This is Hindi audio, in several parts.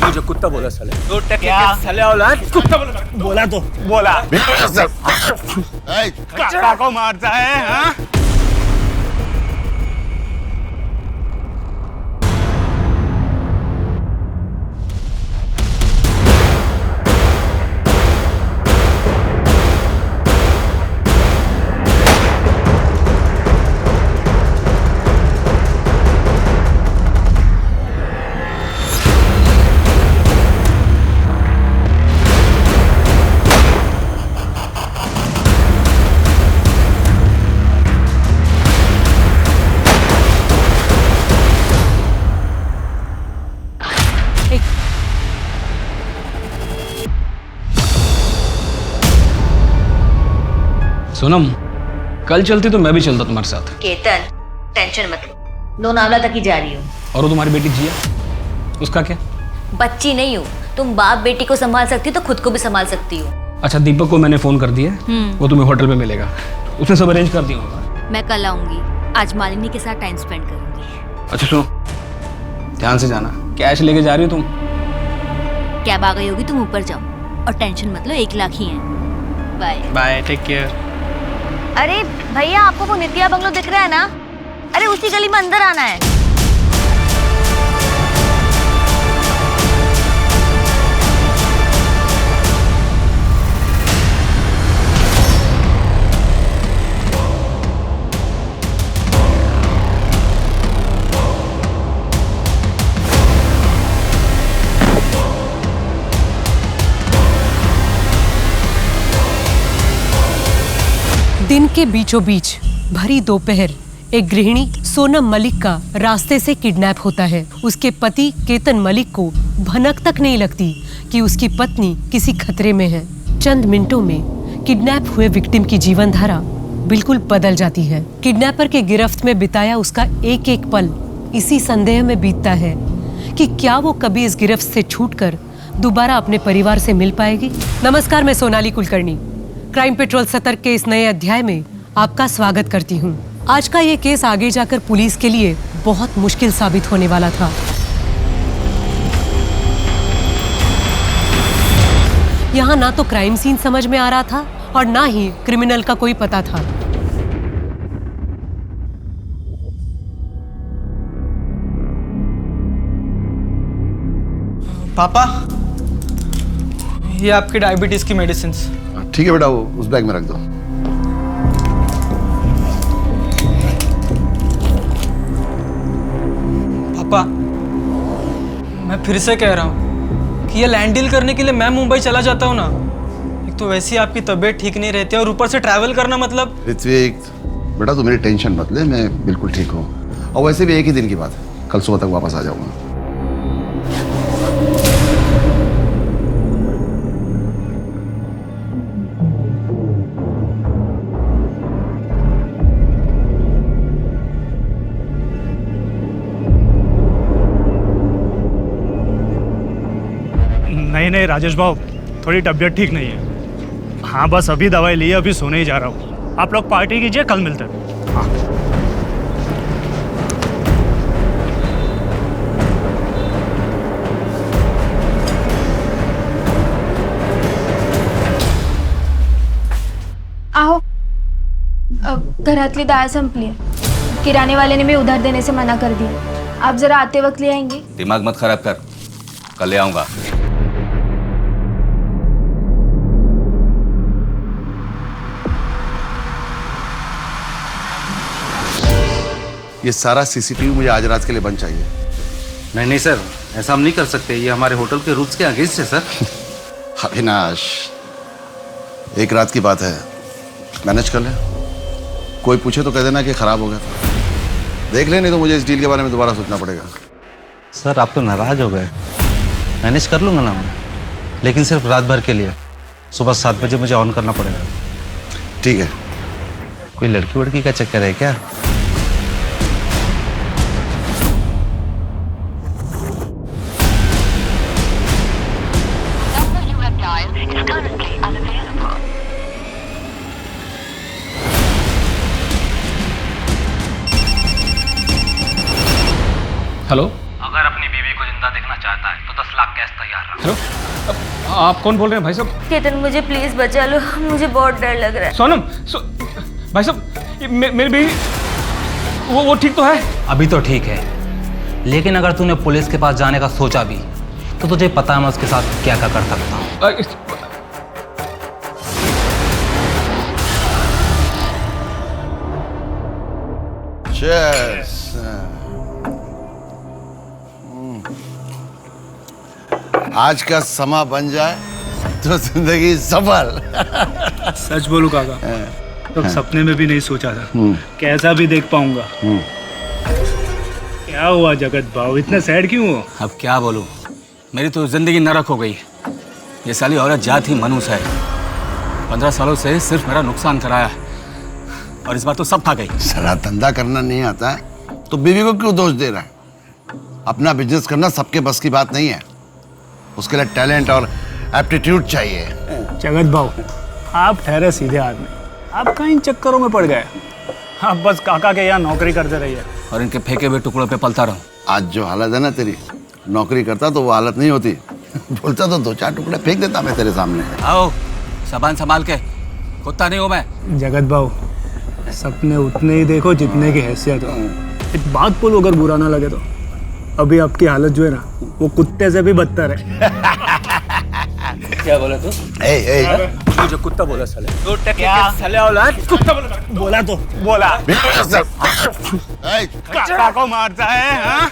मुझे कुत्ता बोला साले। दो टके साले औलाद कुत्ता बोला तो बोला। काका को मारता है हाँ? सोनम, कल चलती तो मैं भी चलता तुम्हारे साथ। केतन, टेंशन मत लो, लोनावला तक ही जा रही हूँ। और वो तुम्हारी बेटी जिया, उसका क्या? बच्ची नहीं हूँ, तुम बाप बेटी को संभाल सकती हो तो खुद को भी संभाल सकती हो। अच्छा, दीपक को मैंने फोन कर दिया, वो तुम्हें होटल पे मिलेगा, उसने सब अरेंज कर दिया होगा। मैं कल आऊंगी, आज मालिनी के साथ टाइम स्पेंड करूंगी। अच्छा सुनो, ध्यान से जाना। कैश लेके जा रही हो तुम? कैब आ गई होगी, तुम ऊपर जाओ और टेंशन मत लो, 1 लाख ही है। Bye bye, take care. अरे भैया, आपको वो नित्या बंगलो दिख रहा है ना? अरे उसी गली में अंदर आना है। दिन के बीचों बीच भरी दोपहर एक गृहिणी सोनम मलिक का रास्ते से किडनैप होता है। उसके पति केतन मलिक को भनक तक नहीं लगती कि उसकी पत्नी किसी खतरे में है। चंद मिनटों में किडनैप हुए विक्टिम की जीवन धारा बिल्कुल बदल जाती है। किडनैपर के गिरफ्त में बिताया उसका एक एक पल इसी संदेह में बीतता है कि क्या वो कभी इस गिरफ्त से छूटकर दोबारा अपने परिवार से मिल पाएगी। नमस्कार, मैं सोनाली कुलकर्णी क्राइम पेट्रोल सतर्क के इस नए अध्याय में आपका स्वागत करती हूँ। आज का ये केस आगे जाकर पुलिस के लिए बहुत मुश्किल साबित होने वाला था। यहाँ ना तो क्राइम सीन समझ में आ रहा था और ना ही क्रिमिनल का कोई पता था। पापा, ये आपकी डायबिटीज की मेडिसिन। ठीक है बेटा, वो उस बैग में रख दो। पापा, मैं फिर से कह रहा हूँ कि ये लैंड डील करने के लिए मैं मुंबई चला जाता हूँ ना। एक तो वैसे ही आपकी तबीयत ठीक नहीं रहती और ऊपर से ट्रैवल करना मतलब। ऋत्विक बेटा, तू मेरी टेंशन मत ले, मैं बिल्कुल ठीक हूँ। और वैसे भी एक ही दिन की बात है, कल सुबह तक वापस आ जाऊंगा। नहीं राजेश भाव, थोड़ी तबीयत ठीक नहीं है। हाँ बस अभी दवाई ली है, अभी सोने ही जा रहा हूँ। आप लोग पार्टी कीजिए, कल मिलते हैं। हाँ। आहो, घरातली डाळ संपली है। किराने वाले ने भी उधार देने से मना कर दिया। आप जरा आते वक्त ले आएंगे। दिमाग मत खराब कर, कल ले आऊंगा। ये सारा सीसीटीवी मुझे आज रात के लिए बंद चाहिए। नहीं सर, ऐसा हम नहीं कर सकते, ये हमारे होटल के रूल्स के अगेंस्ट है सर। अविनाश, एक रात की बात है, मैनेज कर ले। कोई पूछे तो कह देना कि खराब हो गया। देख ले, नहीं तो मुझे इस डील के बारे में दोबारा सोचना पड़ेगा। सर आप तो नाराज हो गए, मैनेज कर लूंगा ना मैं, लेकिन सिर्फ रात भर के लिए। सुबह 7 बजे मुझे ऑन करना पड़ेगा। ठीक है। कोई लड़की वड़की का चक्कर है क्या? हेलो, अगर अपनी बीवी को जिंदा देखना चाहता है तो 10 लाख लाख कैश तैयार रख। हेलो, आप कौन बोल रहे हैं भाई साहब? केतन मुझे प्लीज बचा लो, मुझे बहुत डर लग रहा है। सोनम, भाई साहब, मेरी बेटी वो ठीक तो है? अभी तो ठीक है, लेकिन अगर तूने पुलिस के पास जाने का सोचा भी तो तुझे पता है मैं उसके साथ क्या क्या कर सकता हूँ। Cheers. आज का समा बन जाए तो जिंदगी सफल। सच बोलूं काका, तो सपने में भी नहीं सोचा था कैसा भी देख पाऊंगा। क्या हुआ जगत भाव, इतना सैड क्यों हो? अब क्या बोलूं, मेरी तो जिंदगी नरक हो गई। ये साली औरत जात ही मनुष है। 15 सालों से सिर्फ मेरा नुकसान कराया और इस बार तो सब खा गई। सारा धंधा करना नहीं आता है तो बीवी को क्यों दोष दे रहा है? अपना बिजनेस करना सबके बस की बात नहीं है, उसके लिए टैलेंट और एप्टीट्यूड चाहिए। जगत भाव, आप ठहरे सीधे आदमी, आप कहाँ इन चक्करों में पड़ गए? आप बस काका के यहाँ नौकरी करते रहिए और इनके फेंके हुए टुकड़ों पे पलता रहूं। आज जो हालत है ना तेरी, नौकरी करता तो वो हालत नहीं होती। बोलता तो 2-4 टुकड़े फेंक देता मैं तेरे सामने। आओ, सामान संभाल के, कुत्ता नहीं हूं मैं। जगत भाव, सपने उतने ही देखो जितने की हैसियत हो। एक बात बोलो, अगर बुरा ना लगे तो, अभी आपकी हालत जो है ना वो कुत्ते से भी बदतर है। क्या बोला तू? मुझे कुत्ता बोला साले। क्या साले औलाद? कुत्ता बोला तो बोला। काका को मारता है हाँ?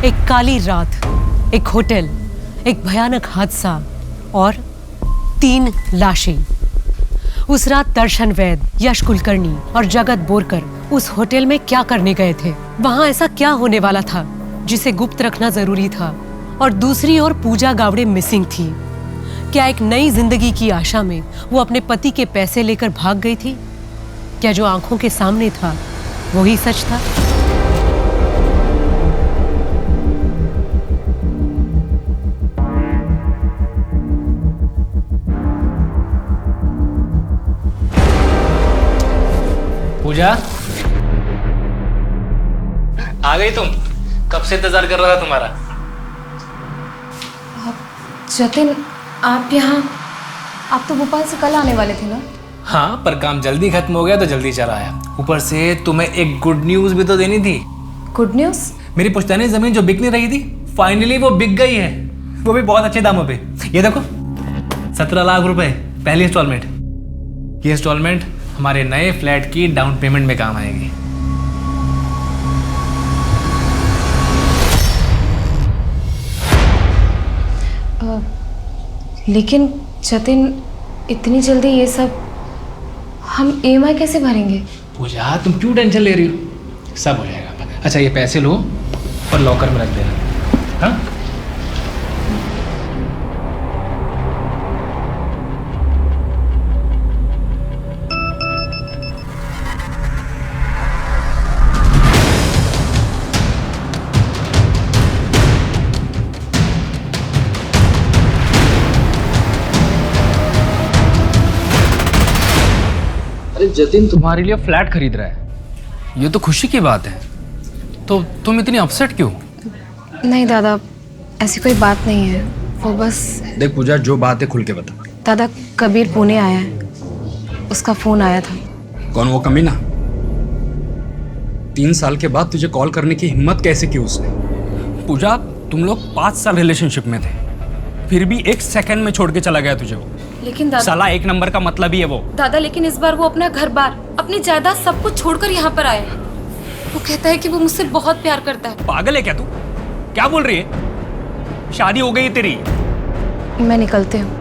एक काली रात, एक होटल, एक भयानक हादसा और 3 लाशें। उस रात दर्शन वैद, यश कुलकर्णी और जगत बोरकर उस होटल में क्या करने गए थे? वहां ऐसा क्या होने वाला था जिसे गुप्त रखना जरूरी था? और दूसरी ओर पूजा गावड़े मिसिंग थी। क्या एक नई जिंदगी की आशा में वो अपने पति के पैसे लेकर भाग गई थी? क्या जो आंखों के सामने था वही सच था? पूजा, आ गई तुम? कब से इंतजार कर रहा था तुम्हारा। जतिन, आप यहाँ, आप तो भोपाल से कल आने वाले थे ना? हाँ, पर काम जल्दी खत्म हो गया तो जल्दी चला आया। ऊपर से तुम्हें एक गुड न्यूज भी तो देनी थी। Good news? मेरी पुश्तैनी जमीन जो बिक नहीं रही थी, फाइनली वो बिक गई है, वो भी बहुत अच्छे दामों पे। ये देखो, 17 लाख रुपए पहली इंस्टॉलमेंट। ये इंस्टॉलमेंट हमारे नए फ्लैट की डाउन पेमेंट में काम आएगी। लेकिन जतिन, इतनी जल्दी ये सब हम EMI कैसे भरेंगे? पूजा, तुम क्यों टेंशन ले रही हो? सब हो जाएगा। अच्छा, ये पैसे लो और लॉकर में रख देना। हाँ? अरे जतिन तुम्हारे लिए फ्लैट खरीद रहा है, ये तो खुशी की बात है। तो तुम इतनी अपसेट क्यों? नहीं दादा, ऐसी कोई बात नहीं है, वो बस। देख पूजा, जो बात है खुल के बता। दादा, कबीर पुणे आया है, उसका फोन आया था। कौन वो कमीना? 3 साल के बाद तुझे कॉल करने की हिम्मत कैसे की उसने? पूजा, तुम लोग 5 साल रिलेशनशिप में थे, फिर भी 1 सेकंड में छोड़ के चला गया तुझे वो। लेकिन दादा, साला 1 नंबर का मतलब ही है वो। दादा, लेकिन इस बार वो अपना घर बार, अपनी जायदाद सब कुछ छोड़कर यहाँ पर आया है। वो कहता है कि वो मुझसे बहुत प्यार करता है। पागल है क्या तू? क्या बोल रही है? शादी हो गई है तेरी? मैं निकलती हूँ,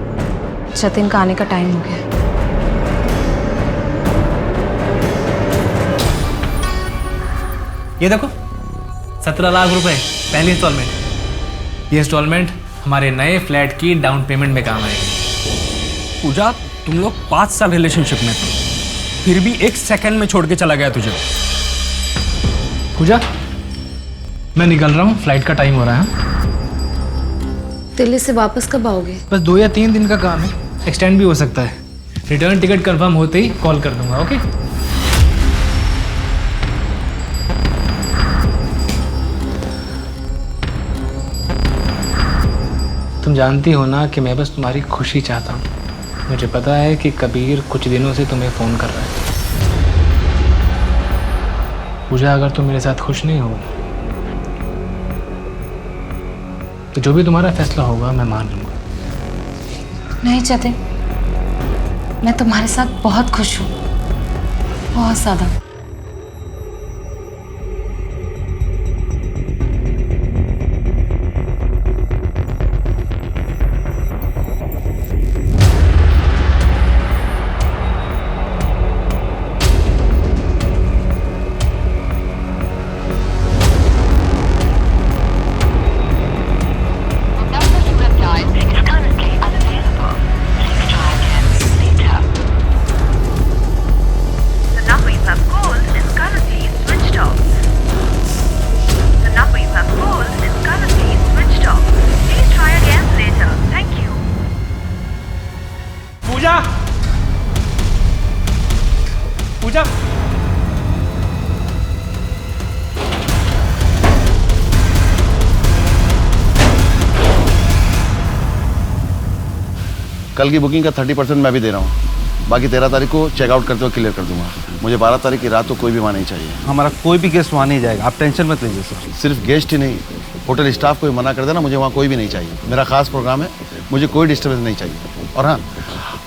जतिन का आने का टाइम हो गया। ये देखो 17 लाख रुपए पहली इंस्टॉलमेंट। ये इंस्टॉलमेंट हमारे नए फ्लैट की डाउन पेमेंट में काम आएगी। पूजा, तुम लोग 5 साल रिलेशनशिप में थे, फिर भी 1 सेकंड में छोड़ के चला गया तुझे। पूजा, मैं निकल रहा हूँ, फ्लाइट का टाइम हो रहा है। दिल्ली से वापस कब आओगे? बस 2 या 3 दिन का काम है, एक्सटेंड भी हो सकता है। रिटर्न टिकट कंफर्म होते ही कॉल कर दूंगा। ओके? तुम जानती हो ना कि मैं बस तुम्हारी खुशी चाहता हूँ। मुझे पता है कि कबीर कुछ दिनों से तुम्हें फ़ोन कर रहा है। पूजा, अगर तुम मेरे साथ खुश नहीं हो तो जो भी तुम्हारा फैसला होगा मैं मान लूँगा। नहीं जतिन, मैं तुम्हारे साथ बहुत खुश हूँ, बहुत ज़्यादा। पूजा, कल की बुकिंग का 30% मैं भी दे रहा हूँ। बाकी 13 तारीख को चेकआउट करते हुए क्लियर कर दूंगा। मुझे 12 तारीख की रात को कोई भी वहाँ नहीं चाहिए। हमारा कोई भी गेस्ट वहाँ नहीं जाएगा, आप टेंशन मत लीजिए सर। सिर्फ गेस्ट ही नहीं, होटल स्टाफ को भी मना कर देना, मुझे वहाँ कोई भी नहीं चाहिए। मेरा खास प्रोग्राम है, मुझे कोई डिस्टर्बेंस नहीं चाहिए। और हाँ,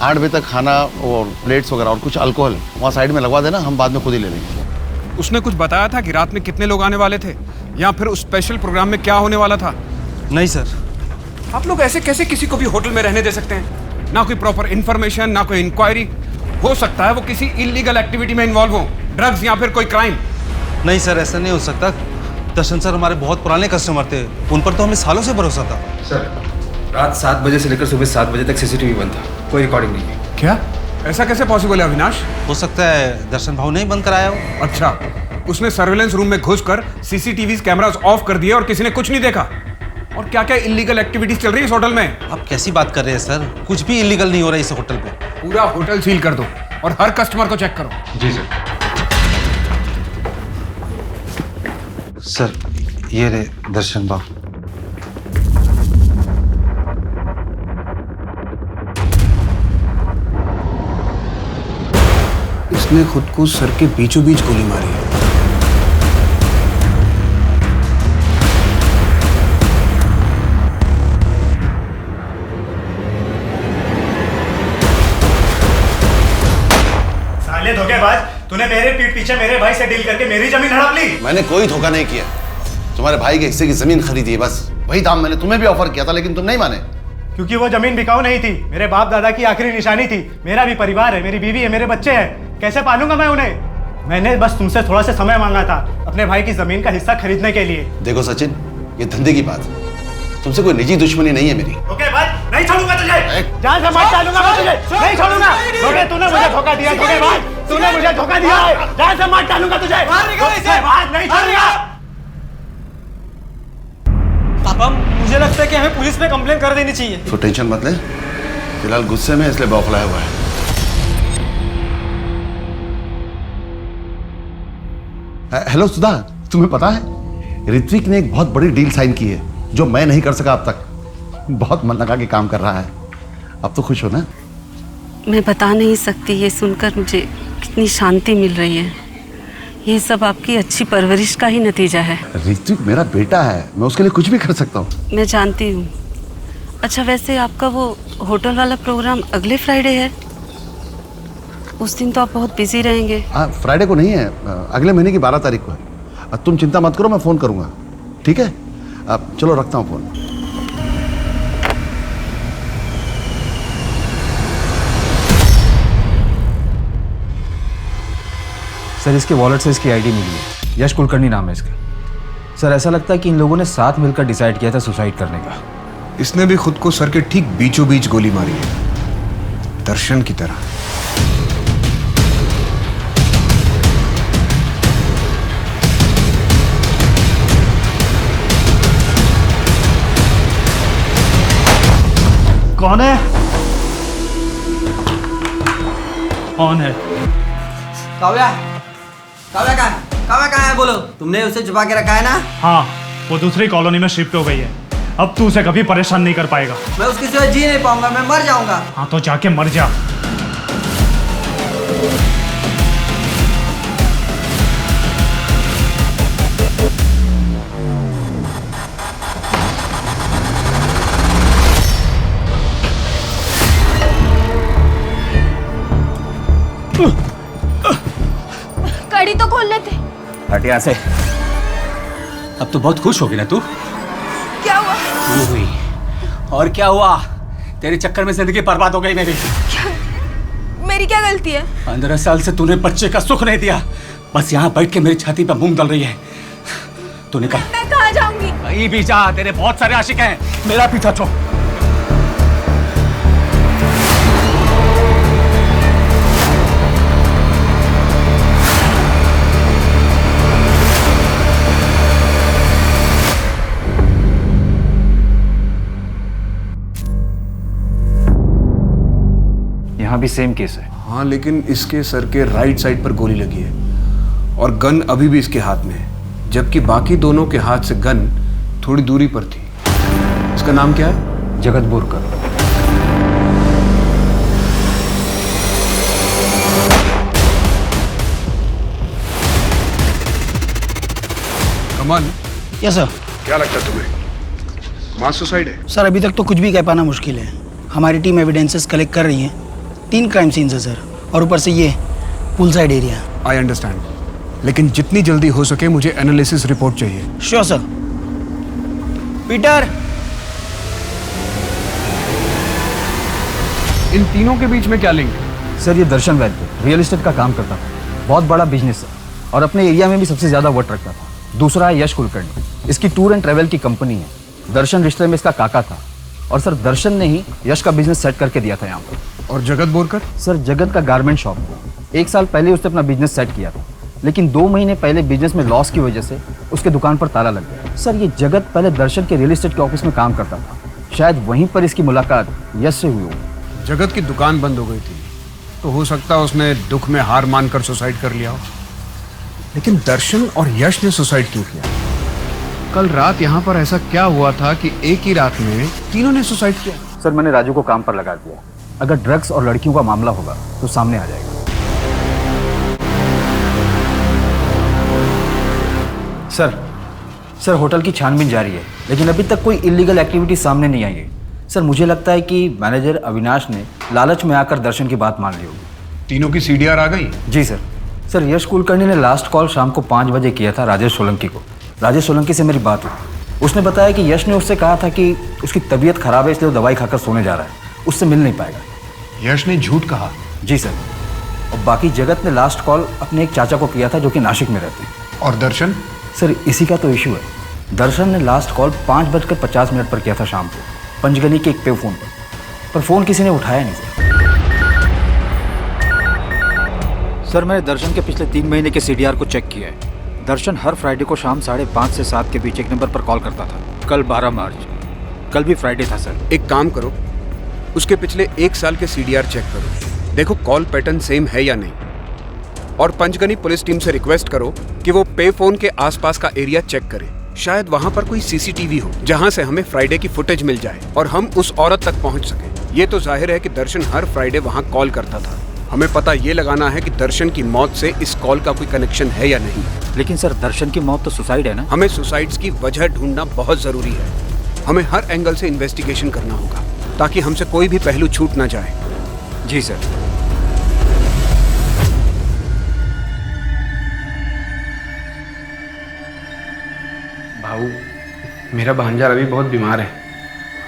8 बजे तक खाना और प्लेट्स वगैरह और कुछ अल्कोहल वहाँ साइड में लगवा देना, हम बाद में खुद ही ले लेंगे। उसने कुछ बताया था कि रात में कितने लोग आने वाले थे, या फिर उस स्पेशल प्रोग्राम में क्या होने वाला था? नहीं सर। आप लोग ऐसे कैसे किसी को भी होटल में रहने दे सकते हैं? ना कोई प्रॉपर इन्फॉर्मेशन, ना कोई इंक्वायरी। हो सकता है वो किसी इलीगल एक्टिविटी में इन्वॉल्व हो, ड्रग्स या फिर कोई क्राइम। नहीं सर, ऐसा नहीं हो सकता। दर्शन सर हमारे बहुत पुराने कस्टमर थे, उन पर तो हमें सालों से भरोसा था। सर, रात 7 बजे से लेकर सुबह 7 बजे तक सीसीटीवी बंद था, कोई रिकॉर्डिंग नहीं है। क्या? ऐसा कैसे पॉसिबल है अविनाश? हो सकता है दर्शन भाव नहीं बंद कराया हो। अच्छा, उसने सर्वेलेंस रूम में घुसकर सीसीटीवी कैमरास ऑफ कर दिए और किसी ने कुछ नहीं देखा। और क्या क्या इलीगल एक्टिविटीज चल रही है इस होटल में? आप कैसी बात कर रहे हैं सर? कुछ भी इलीगल नहीं हो रहा है इस होटल पे। पूरा होटल सील कर दो और हर कस्टमर को चेक करो। जी सर। सर, ये रे दर्शन भाव। इसने खुद को सर के बीचों बीच गोली मारी है। साले धोखेबाज, तूने मेरे पीठ पीछे मेरे भाई से डील करके मेरी जमीन हड़प ली। मैंने कोई धोखा नहीं किया, तुम्हारे भाई के हिस्से की जमीन खरीदी है, बस वही दाम मैंने तुम्हें भी ऑफर किया था, लेकिन तुम नहीं माने। क्योंकि वो जमीन बिकाऊ नहीं थी, मेरे बाप दादा की आखिरी निशानी थी। मेरा भी परिवार है, मेरी बीवी है, मेरे बच्चे हैं, कैसे पालूंगा मैं उन्हें? मैंने बस तुमसे थोड़ा सा समय मांगा था अपने भाई की जमीन का हिस्सा खरीदने के लिए। देखो सचिन, ये धंधे की बात है, तुमसे कोई निजी दुश्मनी नहीं है मेरी। धोखेबाज, नहीं छोड़ूंगा तुझे, जान से मार डालूंगा मैं तुझे, नहीं छोड़ूंगा। तूने मुझे धोखा दिया, धोखेबाज, तूने मुझे धोखा दिया है, जान से मार डालूंगा तुझे। धोखेबाज, नहीं छोड़ूंगा। पापा, मुझे लगता है कि हमें पुलिस में कंप्लेन कर देनी चाहिए। तो टेंशन मत ले, फिलहाल गुस्से में इसलिए बौखलाया हुआ है। हेलो सुधा, तुम्हें पता है ऋत्विक ने एक बहुत बड़ी डील साइन की है जो मैं नहीं कर सका अब तक। बहुत मन लगा के काम कर रहा है। अब तो खुश हो ना? मैं बता नहीं सकती, ये सुनकर मुझे कितनी शांति मिल रही है। ये सब आपकी अच्छी परवरिश का ही नतीजा है। ऋत्विक मेरा बेटा है, मैं उसके लिए कुछ भी कर सकता हूँ। मैं जानती हूँ। अच्छा, वैसे आपका वो होटल वाला प्रोग्राम अगले फ्राइडे है, उस दिन तो आप बहुत बिजी रहेंगे। हाँ, फ्राइडे को नहीं है, अगले महीने की 12 तारीख को है। तुम चिंता मत करो, मैं फ़ोन करूँगा, ठीक है? अब चलो रखता हूँ फ़ोन। सर, इसके वॉलेट से इसकी आईडी मिली है। यश कुलकर्णी नाम है इसका। सर ऐसा लगता है कि इन लोगों ने साथ मिलकर डिसाइड किया था सुसाइड करने का। इसने भी खुद को सर के ठीक बीचों बीच गोली मारी है, दर्शन की तरह। कौन है? कौन है? काव्या, काव्या कहाँ है बोलो? तुमने उसे छुपा के रखा है ना? हाँ, वो दूसरी कॉलोनी में शिफ्ट हो गई है। अब तू उसे कभी परेशान नहीं कर पाएगा। मैं उसके सिवा जी नहीं पाऊंगा, मैं मर जाऊंगा। हाँ तो जाके मर जा। कड़ी तो खोल लेते। हट यहाँ से। अब तो बहुत खुश होगी ना तू? क्या हुआ? तू हुई और क्या हुआ? तेरे चक्कर में जिंदगी बर्बाद हो गई मेरी। क्या? मेरी क्या गलती है? 15 साल से तूने बच्चे का सुख नहीं दिया, बस यहाँ बैठ के मेरी छाती पर मूंग दल रही है। तू निकल। मैं कहाँ जाऊंगी? कहीं भी जा, तेरे बहुत सारे आशिक हैं, मेरा पीछा छोड़। यहाँ भी सेम केस है। हाँ, लेकिन इसके सर के राइट साइड पर गोली लगी है और गन अभी भी इसके हाथ में है, जबकि बाकी दोनों के हाथ से गन थोड़ी दूरी पर थी। इसका नाम क्या है? जगत बोरकर। कमल। Yes sir. क्या लगता है तुम्हें, मास सुसाइड है? सर अभी तक तो कुछ भी कह पाना मुश्किल है। हमारी टीम एविडेंसेस कलेक्ट कर रही है। 3 क्राइम सीन्स है सर, और ऊपर से ये pool side area. I understand, लेकिन जितनी जल्दी हो सके मुझे एनालिसिस रिपोर्ट चाहिए। Sure sir. पीटर। इन तीनों के बीच में क्या लिंक? सर ये दर्शन वैद्य रियल एस्टेट का काम करता था, बहुत बड़ा बिजनेस है और अपने एरिया में भी सबसे ज्यादा वोट रखता था। दूसरा है यश कुलकर्णी, इसकी टूर एंड ट्रेवल की कंपनी है। दर्शन रिश्ते में इसका काका था और सर दर्शन ने ही यश का बिजनेस सेट करके दिया था यहाँ पर। और जगत बोरकर? सर जगत का गारमेंट शॉप है। 1 साल पहले उसने अपना बिजनेस सेट किया था, लेकिन 2 महीने पहले बिजनेस में लॉस की वजह से उसके दुकान पर ताला लग गया। सर ये जगत पहले दर्शन के रियल एस्टेट के ऑफिस में काम करता था, शायद वहीं पर इसकी मुलाकात यश से हुई हो। जगत की दुकान बंद हो गई थी तो हो सकता है उसने दुख में हार मानकर सुसाइड कर लिया हो, लेकिन दर्शन और यश ने सुसाइड क्यों किया? कल रात यहाँ पर ऐसा क्या हुआ था कि एक ही रात में तीनों ने सुसाइड किया? सर मैंने राजू को काम पर लगा दिया, अगर ड्रग्स और लड़कियों का मामला होगा तो सामने आ जाएगा। सर होटल की छानबीन जारी है, लेकिन अभी तक कोई इलीगल एक्टिविटी सामने नहीं आई है। सर मुझे लगता है कि मैनेजर अविनाश ने लालच में आकर दर्शन की बात मान ली होगी। तीनों की सीडीआर आ गई? जी सर। सर यश कुलकर्णी ने लास्ट कॉल शाम को 5 बजे किया था राजेश सोलंकी को। राजेश सोलंकी से मेरी बात हुई, उसने बताया कि यश ने उससे कहा था कि उसकी तबीयत खराब है इसलिए वो दवाई खाकर सोने जा रहा है, उससे मिल नहीं पाएगा। यश ने झूठ कहा? जी सर। और बाकी जगत ने लास्ट कॉल अपने एक चाचा को किया था जो कि नासिक में रहते हैं। और दर्शन? सर इसी का तो इशू है। दर्शन ने लास्ट कॉल 5:50 पर किया था शाम को, पंचगनी के एक पे फोन पर फोन किसी ने उठाया नहीं सर। मैंने दर्शन के पिछले 3 महीने के सीडीआर को चेक किया है। दर्शन हर फ्राइडे को शाम 5:30 से 7 के बीच एक नंबर पर कॉल करता था। कल 12 मार्च, कल भी फ्राइडे था सर। एक काम करो, उसके पिछले 1 साल के सीडीआर चेक करो, देखो कॉल पैटर्न सेम है या नहीं। और पंचगनी पुलिस टीम से रिक्वेस्ट करो कि वो पे फोन के आसपास का एरिया चेक करे, शायद वहां पर कोई सीसीटीवी हो जहां से हमें फ्राइडे की फुटेज मिल जाए और हम उस औरत तक पहुंच सके। ये तो जाहिर है कि दर्शन हर फ्राइडे वहां कॉल करता था। हमें पता ये लगाना है कि दर्शन की मौत से इस कॉल का कोई कनेक्शन है या नहीं। लेकिन सर दर्शन की मौत तो सुसाइड है ना? हमें सुसाइड्स की वजह ढूंढना बहुत जरूरी है। हमें हर एंगल से इन्वेस्टिगेशन करना होगा ताकि हमसे कोई भी पहलू छूट ना जाए। जी सर। भाऊ, मेरा भांजा रवि बहुत बीमार है,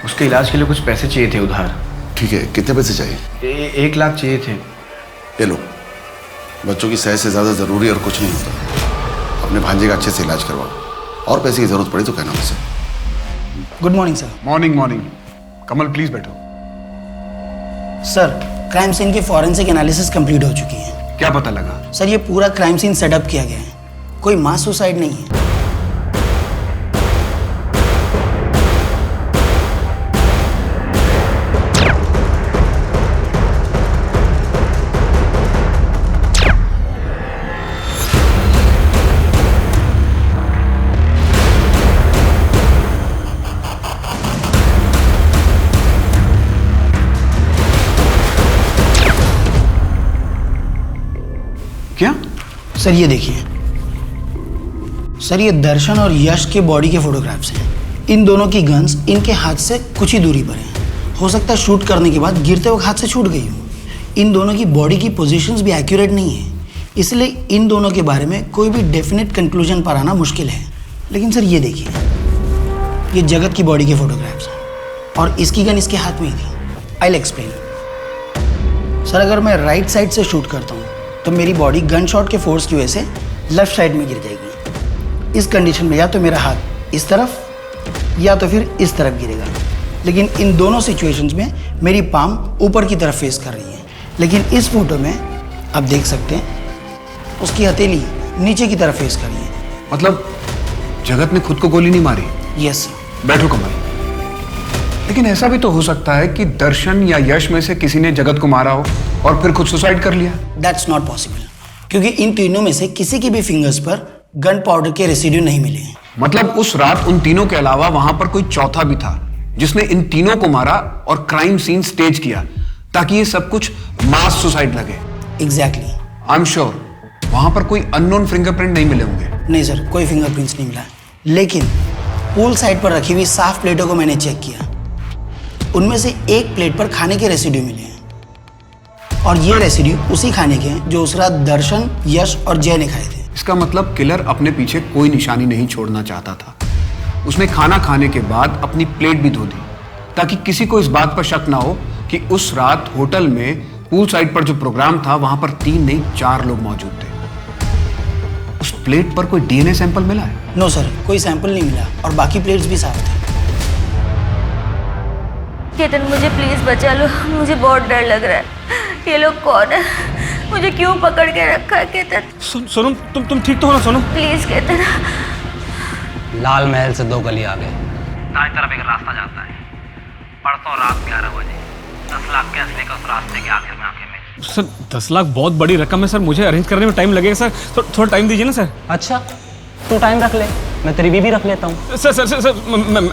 उसके इलाज के लिए कुछ पैसे चाहिए थे उधार। ठीक है, कितने पैसे चाहिए? 1 लाख चाहिए थे। ये लो, बच्चों की सेहत से ज़्यादा ज़रूरी और कुछ नहीं होता। अब अपने भांजे का अच्छे से इलाज करवाओ, और पैसे की जरूरत पड़ी तो कहना मुझसे। Good morning sir. Morning morning. Kamal please बैठो। सर, क्राइम सीन की फॉरेंसिक एनालिसिस कंप्लीट हो चुकी है। क्या पता लगा? सर, ये पूरा क्राइम सीन सेटअप किया गया है, कोई मास सुसाइड नहीं है। क्या? सर ये देखिए, सर ये दर्शन और यश के बॉडी के फोटोग्राफ्स हैं। इन दोनों की गन्स इनके हाथ से कुछ ही दूरी पर हैं। हो सकता है शूट करने के बाद गिरते वक्त हाथ से छूट गई हो। इन दोनों की बॉडी की पोजीशंस भी एक्यूरेट नहीं है, इसलिए इन दोनों के बारे में कोई भी डेफिनेट कंक्लूजन पर आना मुश्किल है। लेकिन सर ये देखिए, ये जगत की बॉडी के फोटोग्राफ्स हैं और इसकी गन इसके हाथ में ही थी। I will explain. सर, अगर मैं राइट साइड से शूट करता हूँ तो मेरी बॉडी गन शॉट के फोर्स की वजह से लेफ्ट साइड में गिर जाएगी। इस कंडीशन में या तो मेरा हाथ इस तरफ या तो फिर इस तरफ गिरेगा। लेकिन इन दोनों सिचुएशंस में मेरी पाम ऊपर की तरफ फेस कर रही है। लेकिन इस फोटो में आप देख सकते हैं उसकी हथेली नीचे की तरफ फेस कर रही है। मतलब जगत ने खुद को गोली नहीं मारी? Yes sir. बैठो कमल। लेकिन ऐसा भी तो हो सकता है कि दर्शन या यश में से किसी ने जगत को मारा हो और फिर खुद सुसाइड कर लिया। दैट्स नॉट पॉसिबल, क्योंकि इन तीनों में से किसी की भी फिंगर्स पर गन पाउडर के रेसिड्यू नहीं मिले हैं। मतलब उस रात उन तीनों के अलावा वहां पर कोई चौथा भी था जिसने इन तीनों को मारा और क्राइम सीन स्टेज किया ताकि ये सब कुछ मास सुसाइड लगे। एग्जैक्टली। आई एम श्योर वहां पर कोई अननोन फिंगरप्रिंट नहीं मिले होंगे। नहीं सर, कोई फिंगरप्रिंट्स नहीं मिला। लेकिन पूल साइड पर रखी हुई साफ प्लेटों को मैंने चेक किया, उनमें से एक प्लेट पर खाने के रेसिड्यू मिले हैं और ये रेसिड्यू उसी खाने के हैं जो उस रात दर्शन, यश और जय ने खाए थे। इसका मतलब किलर अपने पीछे कोई निशानी नहीं छोड़ना चाहता था। उसने खाना खाने के बाद अपनी प्लेट भी धो दी ताकि किसी को इस बात पर शक ना हो कि उस रात होटल में पूल साइड पर जो प्रोग्राम था वहां पर 3 नहीं 4 लोग मौजूद थे। उस प्लेट पर कोई डीएनए सैंपल मिला है? नो सर, कोई सैंपल नहीं मिला और बाकी प्लेट्स भी साफ थे। केतन, मुझे प्लीज बचा लो, मुझे बहुत डर लग रहा है। ये लोग कौन है? मुझे क्यों पकड़ के रखा है केतन? सोनम, तुम ठीक तो हो ना सोनम? प्लीज केतन। लाल महल से 2 गली आगे दाएं तरफ एक रास्ता जाता है। परसों रात 11 बजे 10 लाख के असली का उस रास्ते के आखिर में आके मिले। सर 10 लाख बहुत बड़ी रकम है सर, मुझे अरेंज करने में टाइम लगेगा सर। थोड़ा टाइम दीजिए ना सर। अच्छा, तू टाइम रख ले, मैं तेरी बीबी रख लेता हूँ। सर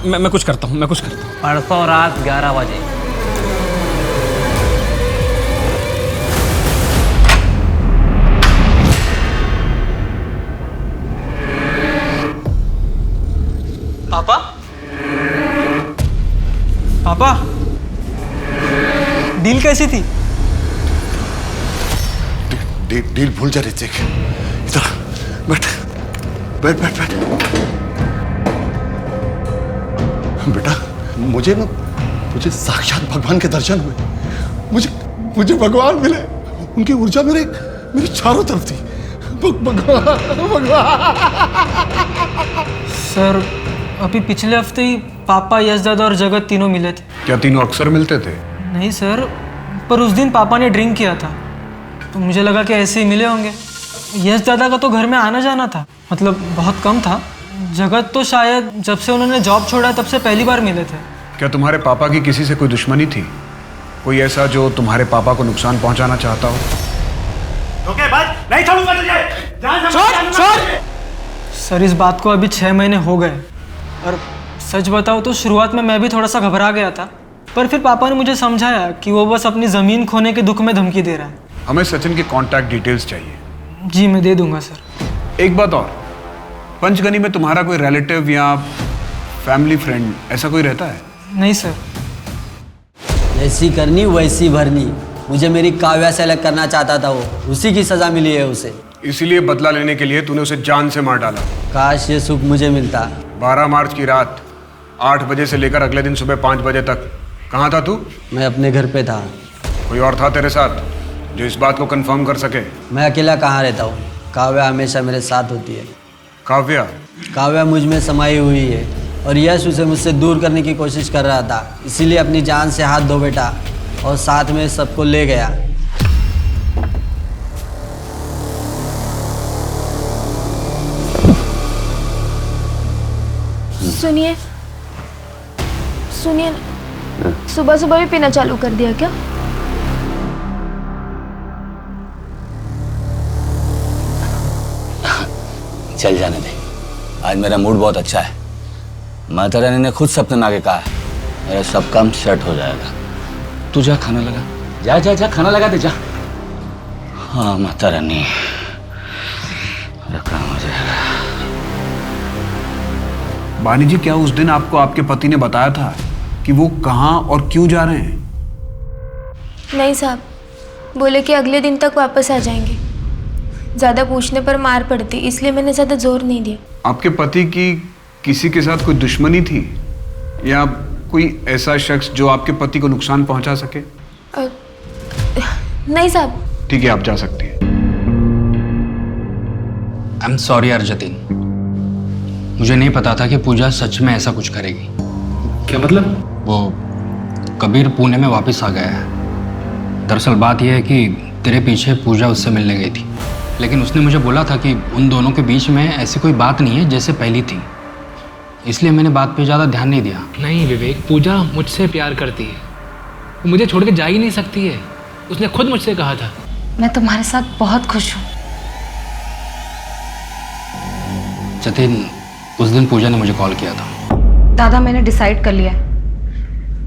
मैं कुछ करता हूँ, परसों रात 11 बजे। पापा? पापा, डील कैसी थी? डील भूल जा ऋतिक। इधर बैठ बैठ बैठ बैठ। बेटा, मुझे साक्षात भगवान के दर्शन हुए। मुझे भगवान मिले। उनकी ऊर्जा मेरे चारों तरफ थी। भगवान। सर, अभी पिछले हफ्ते ही पापा, यश दादा और जगत तीनों मिले थे। क्या तीनों अक्सर मिलते थे? नहीं सर, पर उस दिन पापा ने ड्रिंक किया था तो मुझे लगा कि ऐसे ही मिले होंगे। यश दादा का तो घर में आना जाना था, मतलब बहुत कम था। जगत तो शायद जब से उन्होंने जॉब छोड़ा तब से पहली बार मिले थे। क्या तुम्हारे पापा की किसी से कोई दुश्मनी थी? कोई ऐसा जो तुम्हारे पापा को नुकसान पहुंचाना चाहता हो? नहीं छोड़ूंगा तुझे। सर, इस बात को अभी 6 महीने हो गए और सच बताओ तो शुरुआत में मैं भी थोड़ा सा घबरा गया था, पर फिर पापा ने मुझे समझाया कि वो बस अपनी ज़मीन खोने के दुख में धमकी दे रहा है। हमें सचिन के कॉन्टैक्ट डिटेल्स चाहिए। जी मैं दे दूंगा सर। एक बात और, पंचगनी में तुम्हारा कोई रिलेटिव या फैमिली फ्रेंड ऐसा कोई रहता है? नहीं सर। जैसी करनी वैसी भरनी। मुझे मेरी काव्या से अलग करना चाहता था वो, उसी की सजा मिली है उसे। इसीलिए बदला लेने के लिए तूने उसे जान से मार डाला। काश ये सुख मुझे मिलता। 12 मार्च की रात 8 बजे से लेकर अगले दिन सुबह 5 बजे तक कहाँ था तू? मैं अपने घर पे था। कोई और था तेरे साथ जो इस बात को कंफर्म कर सके? मैं अकेला कहाँ रहता हूँ, काव्या हमेशा मेरे साथ होती है। काव्या काव्या मुझ में समाई हुई है और यश उसे मुझसे दूर करने की कोशिश कर रहा था, इसीलिए अपनी जान से हाथ धो बैठा और साथ में सबको ले गया। सुनिए सुनिए, सुबह सुबह भी पीना चालू कर दिया क्या? चल जाने दे, आज मेरा मूड बहुत अच्छा है। माता रानी ने खुद सपने में आके कहा है मेरा सब काम सेट हो जाएगा। तू जा खाना लगा, जा जा जा खाना लगा दे जा। हाँ माता रानी, मेरा काम हो जाएगा। बानी जी, क्या उस दिन आपको आपके पति ने बताया था कि वो कहाँ और क्यों जा रहे हैं? नहीं साहब, बोले कि अगले दिन तक वापस आ जाएंगे। ज़्यादा पूछने पर मार पड़ती, इसलिए मैंने ज़्यादा जोर नहीं दिया। आपके पति की किसी के साथ कोई दुश्मनी थी या कोई ऐसा शख्स जो आपके पति को नुकसान पहुंचा सके? नहीं साहब। ठीक है, आप जा सकती हैं। आई एम सॉरी यार जतिन, मुझे नहीं पता था कि पूजा सच में ऐसा कुछ करेगी। क्या मतलब? वो कबीर पुणे में वापस आ गया है। दरअसल बात यह है कि तेरे पीछे पूजा उससे मिलने गई थी, लेकिन उसने मुझे बोला था कि उन दोनों के बीच में ऐसी कोई बात नहीं है जैसे पहली थी, इसलिए मैंने बात पे ज़्यादा ध्यान नहीं दिया। नहीं विवेक, पूजा मुझसे प्यार करती है, वो मुझे छोड़ के जा ही नहीं सकती है। उसने खुद मुझसे कहा था। मैं तुम्हारे साथ बहुत खुश हूँ। जतिन, उस दिन पूजा ने मुझे कॉल किया था। दादा, मैंने डिसाइड कर लिया है,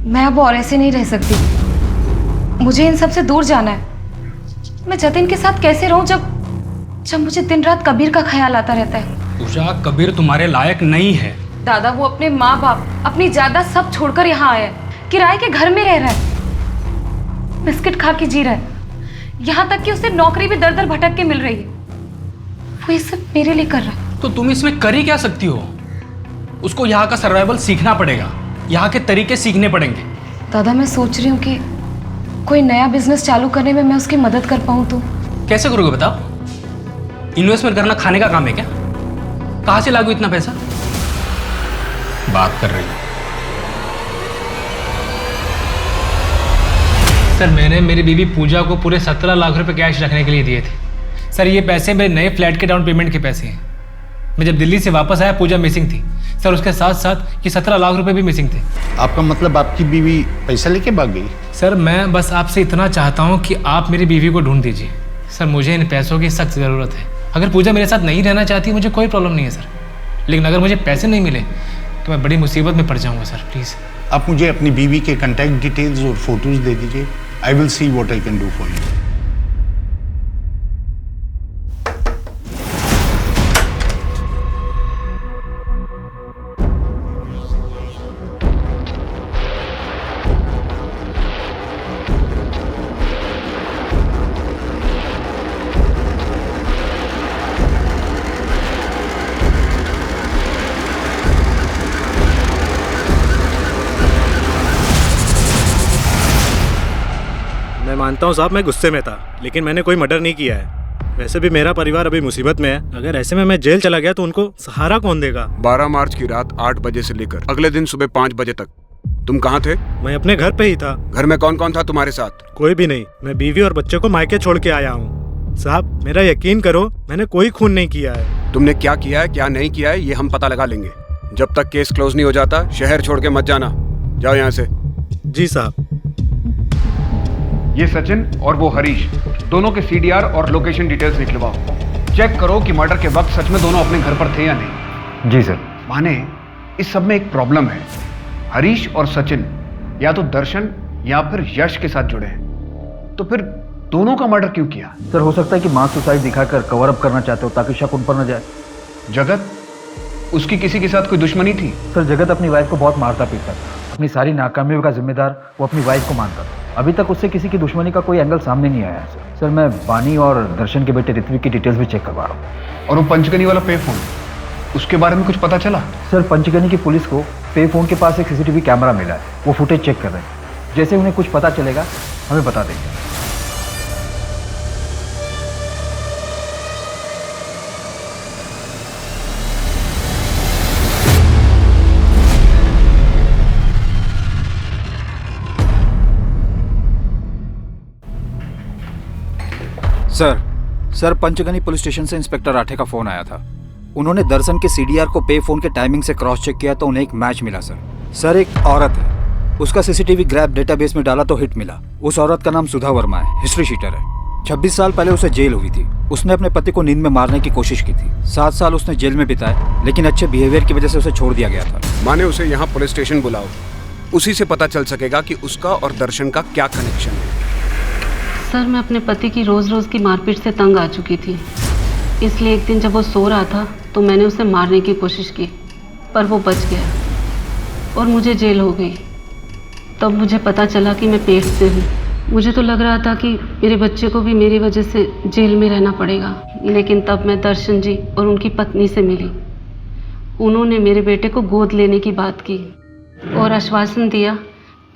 मैं अब और ऐसे नहीं रह सकती। मुझे इन सब से दूर जाना है। मैं जतिन के साथ कैसे रहूं जब मुझे दिन रात कबीर का ख्याल आता रहता है। पूजा, कबीर तुम्हारे लायक नहीं है। दादा, वो अपने माँ बाप, अपनी जायदाद सब छोड़कर यहाँ आया है। किराए के घर में रह रहा है, बिस्किट खा के जी रहा है। यहाँ तक कि उसे नौकरी भी दर दर भटक के मिल रही है। वो ये सब मेरे लिए कर रहा है। तो तुम इसमें कर ही क्या सकती हो? उसको यहाँ का सर्वाइवल सीखना पड़ेगा, यहाँ के तरीके सीखने पड़ेंगे। दादा, मैं सोच रही हूँ कि कोई नया बिजनेस चालू करने में मैं उसकी मदद कर पाऊँ तो। कैसे करोगे बताओ? इन्वेस्टमेंट करना खाने का काम है क्या? कहाँ से लागू इतना पैसा? बात कर रही हूँ। सर, मैंने मेरी बीवी पूजा को पूरे 17 लाख रुपए कैश रखने के लिए दिए थे। सर, ये पैसे मेरे नए फ्लैट के डाउन पेमेंट के पैसे हैं। मैं जब दिल्ली से वापस आया, पूजा मिसिंग थी सर। उसके साथ साथ ये 17 लाख रुपए भी मिसिंग थे। आपका मतलब आपकी बीवी पैसा लेके भाग गई? सर, मैं बस आपसे इतना चाहता हूँ कि आप मेरी बीवी को ढूंढ दीजिए। सर, मुझे इन पैसों की सख्त ज़रूरत है। अगर पूजा मेरे साथ नहीं रहना चाहती, मुझे कोई प्रॉब्लम नहीं है सर, लेकिन अगर मुझे पैसे नहीं मिले तो मैं बड़ी मुसीबत में पड़ जाऊँगा सर। प्लीज़ आप मुझे अपनी बीवी के कॉन्टैक्ट डिटेल्स और फोटोज दे दीजिए। I will see what I can do for you. मैं मानता हूँ साहब, मैं गुस्से में था, लेकिन मैंने कोई मर्डर नहीं किया है। वैसे भी मेरा परिवार अभी मुसीबत में है। अगर ऐसे में मैं जेल चला गया तो उनको सहारा कौन देगा? 12 मार्च की रात 8 बजे से लेकर अगले दिन सुबह 5 बजे तक तुम कहाँ थे? मैं अपने घर पे ही था। घर में कौन कौन था तुम्हारे साथ? कोई भी नहीं, मैं बीवी और बच्चे को मायके छोड़ के आया हूँ। साहब, मेरा यकीन करो, मैंने कोई खून नहीं किया है। तुमने क्या किया है क्या नहीं किया है ये हम पता लगा लेंगे। जब तक केस क्लोज नहीं हो जाता शहर छोड़ के मत जाना। जाओ यहाँ से। जी साहब। ये सचिन और वो हरीश, दोनों के सीडीआर और लोकेशन डिटेल्स निकलवाओ। चेक करो कि मर्डर के वक्त सच में दोनों अपने घर पर थे या नहीं। जी सर। माने इस सब में एक प्रॉब्लम है। हरीश और सचिन या तो दर्शन या फिर यश के साथ जुड़े हैं, तो फिर दोनों का मर्डर क्यों किया? सर, हो सकता है कि मास सुसाइड दिखाकर कवर अप करना चाहते हो ताकि शक उन पर न जाए। जगत, उसकी किसी के साथ कोई दुश्मनी थी? सर, जगत अपनी वाइफ को बहुत मारता पीटता था। अपनी सारी नाकामियों का जिम्मेदार वो अपनी वाइफ को मानता था। अभी तक उससे किसी की दुश्मनी का कोई एंगल सामने नहीं आया है। सर, मैं बानी और दर्शन के बेटे ऋत्विक की डिटेल्स भी चेक करवा रहा हूँ। और वो पंचगनी वाला पे फोन, उसके बारे में कुछ पता चला? सर, पंचगनी की पुलिस को पे फोन के पास एक सीसीटीवी कैमरा मिला है, वो फुटेज चेक कर रहे हैं। जैसे उन्हें कुछ पता चलेगा हमें बता देंगे। सर पंचगनी पुलिस स्टेशन से इंस्पेक्टर राठे का फोन आया था। उन्होंने दर्शन के सीडीआर को पे फोन के टाइमिंग से क्रॉस चेक किया तो उन्हें एक मैच मिला सर एक औरत है, उसका सीसीटीवी ग्रैब डेटाबेस में डाला तो हिट मिला। उस औरत का नाम सुधा वर्मा है, हिस्ट्री शीटर है। 26 साल पहले उसे जेल हुई थी। उसने अपने पति को नींद में मारने की कोशिश की थी। 7 साल उसने जेल में बिताए, लेकिन अच्छे बिहेवियर की वजह से उसे छोड़ दिया गया था। माने उसे यहाँ पुलिस स्टेशन बुलाओ, उसी से पता चल सकेगा कि उसका और दर्शन का क्या कनेक्शन है। सर मैं अपने पति की रोज़ की मारपीट से तंग आ चुकी थी, इसलिए एक दिन जब वो सो रहा था तो मैंने उसे मारने की कोशिश की, पर वो बच गया और मुझे जेल हो गई। तब मुझे पता चला कि मैं पेट से हूँ। मुझे तो लग रहा था कि मेरे बच्चे को भी मेरी वजह से जेल में रहना पड़ेगा, लेकिन तब मैं दर्शन जी और उनकी पत्नी से मिली। उन्होंने मेरे बेटे को गोद लेने की बात की और आश्वासन दिया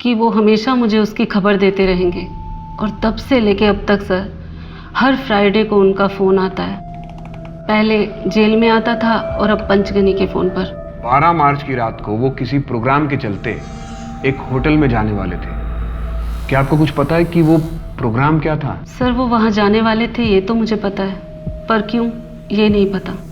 कि वो हमेशा मुझे उसकी खबर देते रहेंगे। और तब से लेके अब तक सर, हर फ्राइडे को उनका फ़ोन आता है। पहले जेल में आता था और अब पंचगनी के फ़ोन पर। 12 मार्च की रात को वो किसी प्रोग्राम के चलते एक होटल में जाने वाले थे। क्या आपको कुछ पता है कि वो प्रोग्राम क्या था? सर वो वहाँ जाने वाले थे ये तो मुझे पता है, पर क्यों ये नहीं पता।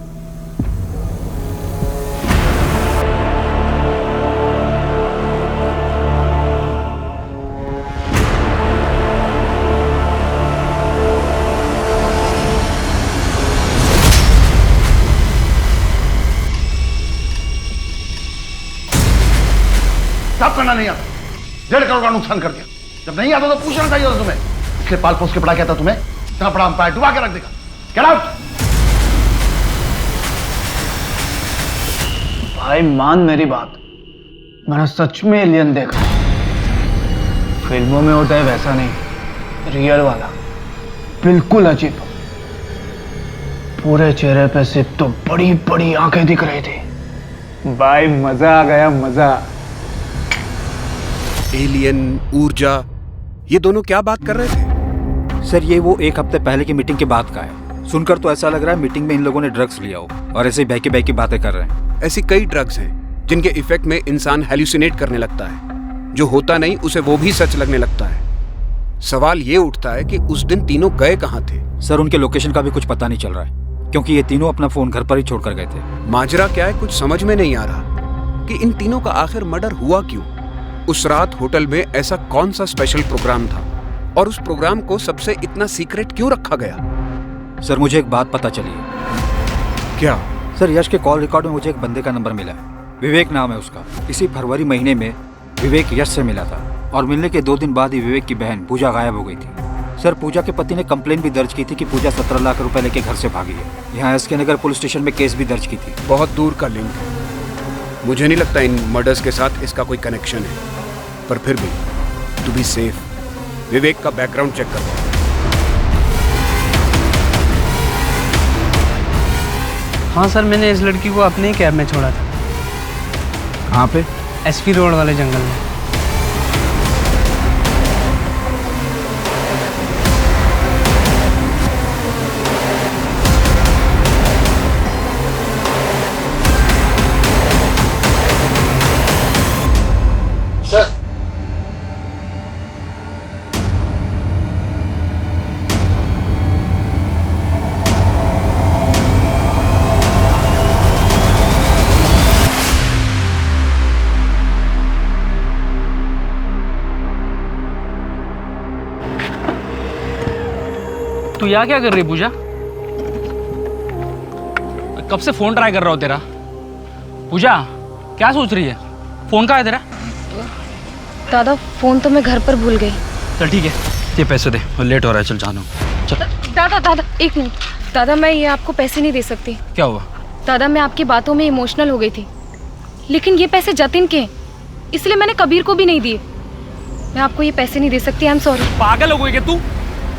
साफ करना नहीं आता, 1.5 करोड़ का नुकसान कर दिया। जब नहीं आता तो पूछना चाहिए था तुम्हें। इसलिए पाल पोस के पड़ा क्या था तुम्हें? इतना बड़ा अंपायर डुबा के रख देगा। Get out. भाई मान मेरी बात, मैंने सच में एलियन देखा। फिल्मों में होता है वैसा नहीं, रियल वाला, बिल्कुल अजीब। पूरे चेहरे पे सिर्फ तो बड़ी बड़ी आंखें दिख रही थी। भाई मजा आ गया, मजा। एलियन, ऊर्जा, ये दोनों क्या बात कर रहे थे? सर ये वो 1 हफ्ते पहले की मीटिंग के बाद का है। सुनकर तो ऐसा लग रहा है मीटिंग में इन लोगों ने ड्रग्स लिया हो और ऐसे बहकी की बातें कर रहे हैं। ऐसी कई ड्रग्स हैं जिनके इफेक्ट में इंसान हेल्यूसिनेट करने लगता है। जो होता नहीं उसे वो भी सच लगने लगता है। सवाल ये उठता है कि उस दिन तीनों गए कहाँ थे? सर उनके लोकेशन का भी कुछ पता नहीं चल रहा है, क्योंकि ये तीनों अपना फोन घर पर ही छोड़कर गए थे। माजरा क्या है कुछ समझ में नहीं आ रहा कि इन तीनों का आखिर मर्डर हुआ क्यों। उस रात होटल में ऐसा कौन सा स्पेशल प्रोग्राम था और उस प्रोग्राम को सबसे इतना सीक्रेट क्यों रखा गया? सर मुझे एक बात पता चली है। क्या? सर यश के कॉल रिकॉर्ड में मुझे एक बंदे का नंबर मिला है, विवेक नाम है उसका। इसी फरवरी महीने में विवेक यश से मिला था और मिलने के 2 दिन बाद ही विवेक की बहन पूजा गायब हो गई थी। सर पूजा के पति ने कंप्लेन भी दर्ज की थी कि पूजा 17 लाख रुपए लेके घर से भागी है। यहाँ एसके नगर पुलिस स्टेशन में केस भी दर्ज की थी। बहुत दूर का लिंक है, मुझे नहीं लगता इन मर्डर्स के साथ इसका कोई कनेक्शन है। पर फिर भी टू बी सेफ विवेक का बैकग्राउंड चेक करो। हाँ सर, मैंने इस लड़की को अपने ही कैब में छोड़ा था। कहाँ पे? एसपी रोड वाले जंगल में। तू यहाँ क्या कर रही पूजा? कब से फोन ट्राई कर रहा हूँ तेरा। पूजा क्या सोच रही है? फोन कहाँ है तेरा? दादा फोन तो मैं घर पर भूल गई। चल ठीक है, ये पैसे दे, लेट हो रहा है, चल जानो। चल। दादा एक मिनट दादा, मैं ये आपको पैसे नहीं दे सकती। क्या हुआ? दादा मैं आपकी बातों में इमोशनल हो गई थी, लेकिन ये पैसे जतिन के हैं, इसलिए मैंने कबीर को भी नहीं दिए। मैं आपको ये पैसे नहीं दे सकती। I am sorry. पागल हो गई क्या तू?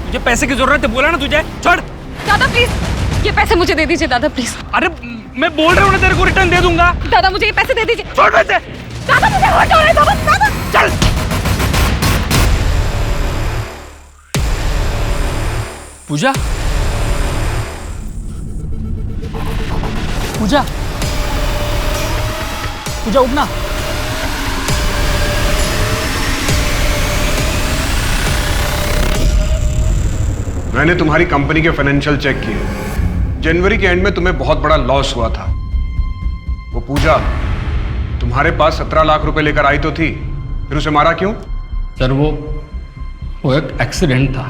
तुझे पैसे की जरूरत है, बोला ना तुझे। छोड़। दादा प्लीज ये पैसे मुझे दे दीजिए दादा प्लीज। अरे मैं बोल रहा हूँ ना तेरे को रिटर्न दे दूंगा। दादा मुझे ये पैसे दे दीजिए। छोड़ पैसे। दादा मुझे हर्ट हो रहा है दादा। चल। पूजा पूजा पूजा उठना। मैंने तुम्हारी कंपनी के फाइनेंशियल चेक किए। जनवरी के एंड में तुम्हें बहुत बड़ा लॉस हुआ था। वो पूजा तुम्हारे पास 17 लाख रुपए लेकर आई तो थी, फिर उसे मारा क्यों? सर वो एक एक्सीडेंट था।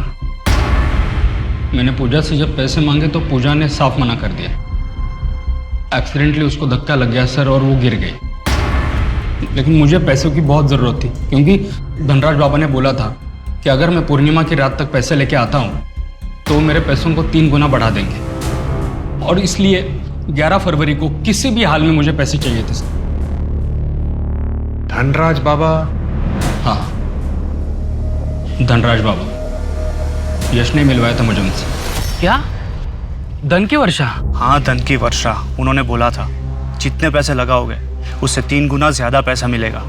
मैंने पूजा से जब पैसे मांगे तो पूजा ने साफ मना कर दिया। एक्सीडेंटली उसको धक्का लग गया सर और वो गिर गई। लेकिन मुझे पैसों की बहुत ज़रूरत थी, क्योंकि धनराज बाबा ने बोला था कि अगर मैं पूर्णिमा की रात तक पैसे लेके आता हूँ तो मेरे पैसों को 3 गुना बढ़ा देंगे। और इसलिए 11 फरवरी को किसी भी हाल में मुझे पैसे चाहिए थे सर। धनराज बाबा? हाँ, धनराज बाबा। यश ने मिलवाया था मुझे उनसे। क्या? धन की वर्षा? हाँ, धन की वर्षा। उन्होंने बोला था जितने पैसे लगाओगे उससे 3 गुना ज्यादा पैसा मिलेगा।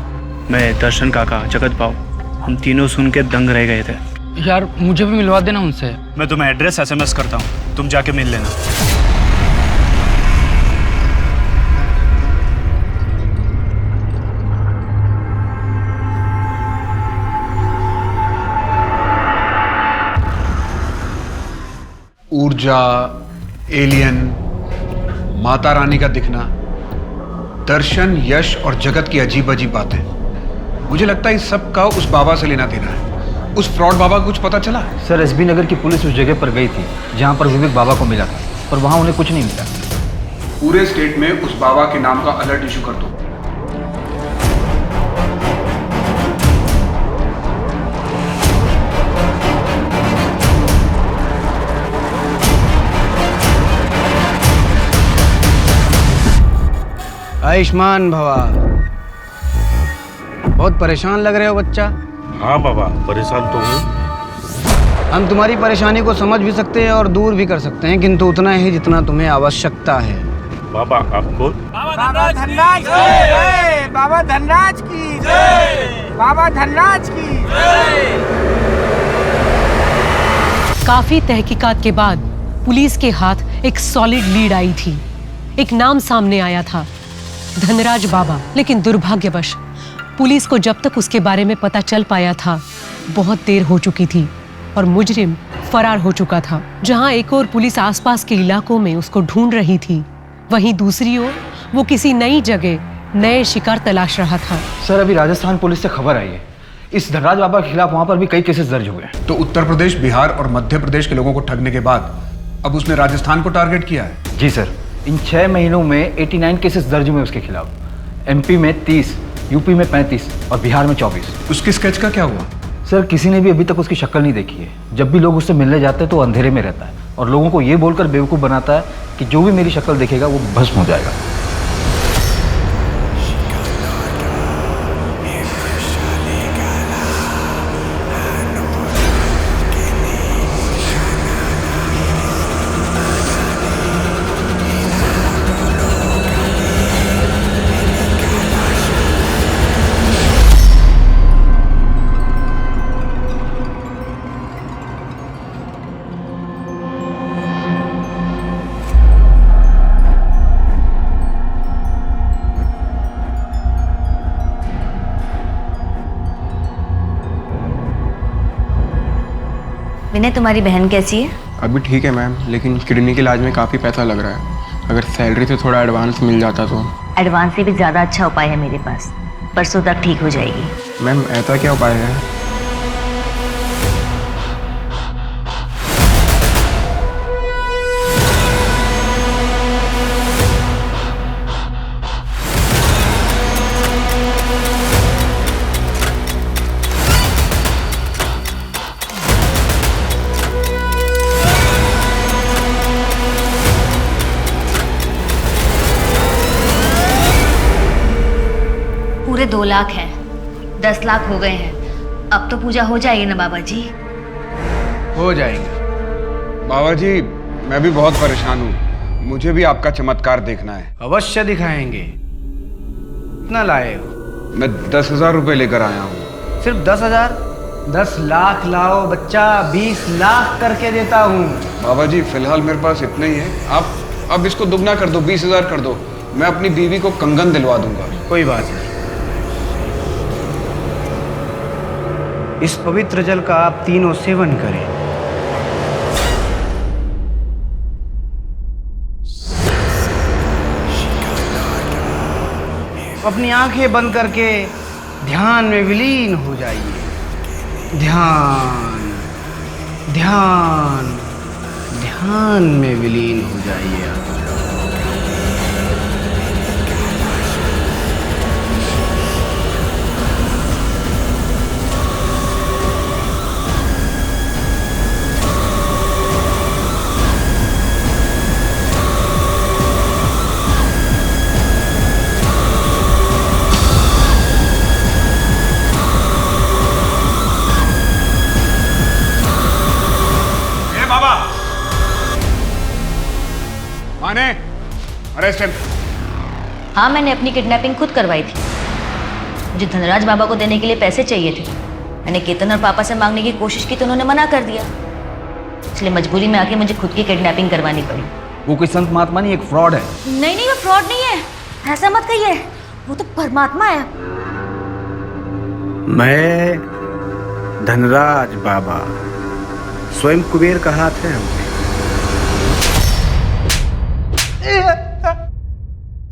मैं, दर्शन काका, जगत बाबू, हम तीनों सुन के दंग रह गए थे। यार मुझे भी मिलवा देना उनसे। मैं तुम्हें एड्रेस SMS करता हूँ, तुम जाके मिल लेना। ऊर्जा, एलियन, माता रानी का दिखना, दर्शन, यश और जगत की अजीब अजीब बातें। मुझे लगता है इस सब का उस बाबा से लेना देना है। उस फ्रॉड बाबा को कुछ पता चला? सर SB नगर की पुलिस उस जगह पर गई थी जहां पर विवेक बाबा को मिला था, पर वहां उन्हें कुछ नहीं मिला। पूरे स्टेट में उस बाबा के नाम का अलर्ट इशू कर दो। आयुष्मान भवा। बहुत परेशान लग रहे हो बच्चा। हाँ बाबा, परेशान तो हूँ। हम तुम्हारी परेशानी को समझ भी सकते हैं और दूर भी कर सकते हैं, किंतु उतना ही जितना तुम्हें आवश्यकता है। बाबा आपको? बाबा धनराज की जय। बाबा धनराज की जय। बाबा धनराज की जय। काफी तहकीकात के बाद पुलिस के हाथ एक सॉलिड लीड आई थी। एक नाम सामने आया था, धनराज बाबा। लेकिन दुर्भाग्यवश पुलिस को जब तक उसके बारे में पता चल पाया था बहुत देर हो चुकी थी और मुजरिम फरार हो चुका था। जहां एक और पुलिस आसपास के इलाकों में उसको ढूंढ रही थी, वहीं दूसरी ओर वो किसी नई जगह नए शिकार तलाश रहा था। सर अभी राजस्थान पुलिस से खबर आई है, इस धनराज बाबा के खिलाफ वहां पर भी कई केसेस दर्ज हुए हैं। तो उत्तर प्रदेश, बिहार और मध्य प्रदेश के लोगों को ठगने के बाद अब उसने राजस्थान को टारगेट किया है? जी सर, इन 6 महीनों में 89 केसेस दर्ज हुए उसके खिलाफ। MP में 30, UP में 35 और बिहार में 24। उसकी स्केच का क्या हुआ? सर किसी ने भी अभी तक उसकी शक्ल नहीं देखी है। जब भी लोग उससे मिलने जाते हैं तो अंधेरे में रहता है और लोगों को ये बोलकर बेवकूफ़ बनाता है कि जो भी मेरी शक्ल देखेगा वो भस्म हो जाएगा। विनय, तुम्हारी बहन कैसी है? अभी ठीक है मैम, लेकिन किडनी के इलाज में काफ़ी पैसा लग रहा है। अगर सैलरी से थोड़ा एडवांस मिल जाता तो। एडवांस से भी ज़्यादा अच्छा उपाय है मेरे पास, परसों तक ठीक हो जाएगी। मैम ऐसा क्या उपाय है? पूरे 2 लाख हैं, 10 लाख हो गए हैं। अब तो पूजा हो जाएगी ना बाबा जी? हो जाएंगे। बाबा जी मैं भी बहुत परेशान हूँ, मुझे भी आपका चमत्कार देखना है। अवश्य दिखाएंगे। कितना लाए हो? मैं 10,000 रुपये लेकर आया हूँ। सिर्फ 10,000? 10 लाख लाओ बच्चा, 20 लाख करके देता हूँ। बाबा जी फिलहाल मेरे पास इतना ही है, आप अब इसको दुगना कर दो, 20,000 कर दो। मैं अपनी बीवी को कंगन दिलवा दूंगा। कोई बात नहीं। इस पवित्र जल का आप तीनों सेवन करें। अपनी आंखें बंद करके ध्यान में विलीन हो जाइए। ध्यान ध्यान ध्यान में विलीन हो जाइए। माने अरेस्ट हिम। हाँ, मैंने अपनी किडनैपिंग खुद करवाई थी। मुझे धनराज बाबा को देने के लिए पैसे चाहिए थे। मैंने केतन और पापा से मांगने की कोशिश की तो उन्होंने मना कर दिया, इसलिए मजबूरी में आके मुझे खुद की किडनैपिंग करवानी पड़ी। वो कोई संत महात्मा नहीं, एक फ्रॉड है। नहीं नहीं, वो फ्रॉड नहीं है, ऐसा मत कहिए, वो तो परमात्मा है। मैं धनराज बाबा, स्वयं कुबेर का हाथ है हमने।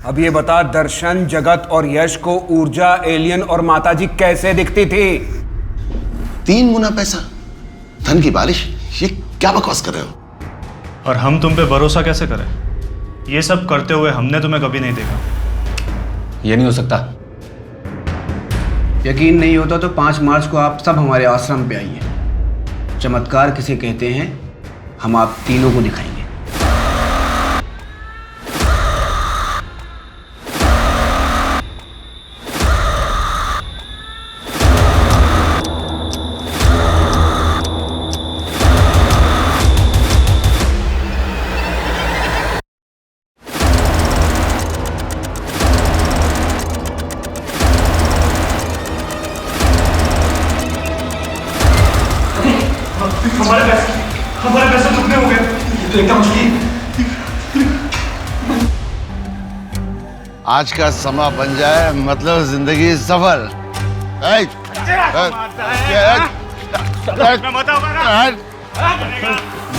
अब ये बता, दर्शन, जगत और यश को ऊर्जा, एलियन और माताजी कैसे दिखती थी? 3 गुना पैसा, धन की बारिश, ये क्या बकवास कर रहे हो? और हम तुम पे भरोसा कैसे करें? ये सब करते हुए हमने तुम्हें कभी नहीं देखा। ये नहीं हो सकता। यकीन नहीं होता तो 5 मार्च को आप सब हमारे आश्रम पे आइए। चमत्कार किसे कहते हैं, हम आप तीनों को दिखाएंगे। हमारे पैसे दुगने हो गए। ये तो एकदम मुश्किल। आज का समा बन जाए मतलब जिंदगी सफल।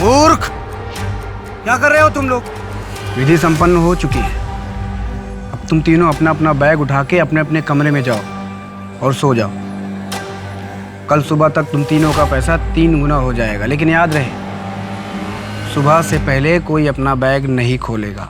मूर्ख, क्या कर रहे हो तुम लोग? विधि संपन्न हो चुकी है। अब तुम तीनों अपना अपना बैग उठा के अपने अपने कमरे में जाओ और सो जाओ। कल सुबह तक तुम तीनों का पैसा 3 गुना हो जाएगा, लेकिन याद रहे, सुबह से पहले कोई अपना बैग नहीं खोलेगा।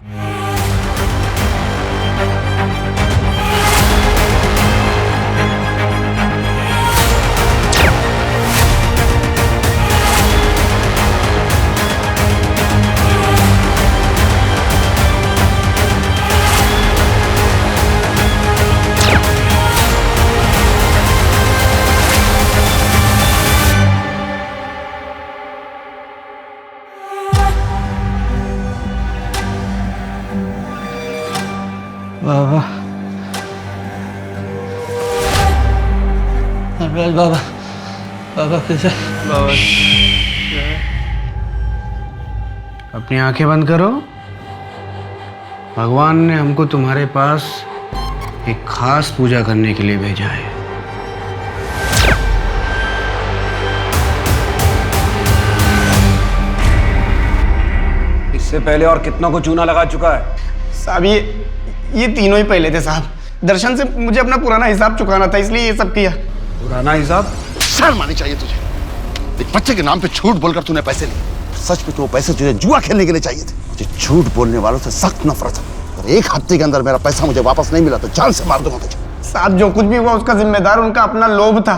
बाबा, धनराज बाबा, बाबा कैसे? बाबा अपनी आंखें बंद करो। भगवान ने हमको तुम्हारे पास एक खास पूजा करने के लिए भेजा है। इससे पहले और कितना को चूना लगा चुका है? साहब ये तीनों ही पहले थे साहब। दर्शन से मुझे अपना पुराना हिसाब चुकाना था, इसलिए ये सब किया। पुराना हिसाब? शर्म आनी चाहिए तुझे। एक बच्चे के नाम पे झूठ बोलकर तूने पैसे लिए। सच में तो वो पैसे तुझे जुआ खेलने के लिए चाहिए थे। मुझे झूठ बोलने वालों से सख्त नफरत है। अगर 1 हफ्ते के अंदर मेरा पैसा मुझे वापस नहीं मिला तो जान से मार दूंगा तुझे। साहब, जो कुछ भी हुआ उसका जिम्मेदार उनका अपना लोभ था।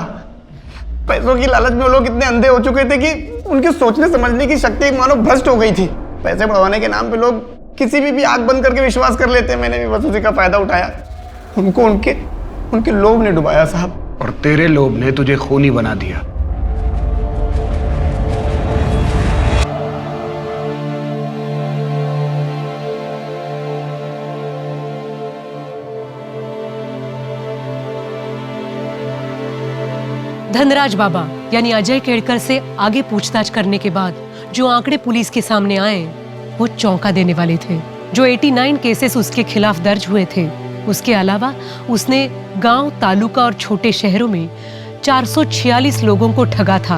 पैसों की लालच में वो लोग इतने अंधे हो चुके थे कि उनकी सोचने समझने की शक्ति मानो भ्रष्ट हो गई थी। पैसे बढ़वाने के नाम पे लोग किसी भी आंख बंद करके विश्वास कर लेते हैं। मैंने भी बस उसी का फायदा उठाया। उनको उनके लोभ ने डुबाया साहब। और तेरे लोभ ने तुझे खूनी बना दिया। धनराज बाबा यानी अजय केड़कर से आगे पूछताछ करने के बाद जो आंकड़े पुलिस के सामने आए वो चौंका देने वाले थे। जो 89 केसेस उसके खिलाफ दर्ज हुए थे, उसके अलावा उसने गांव, तालुका और छोटे शहरों में 446 लोगों को ठगा था।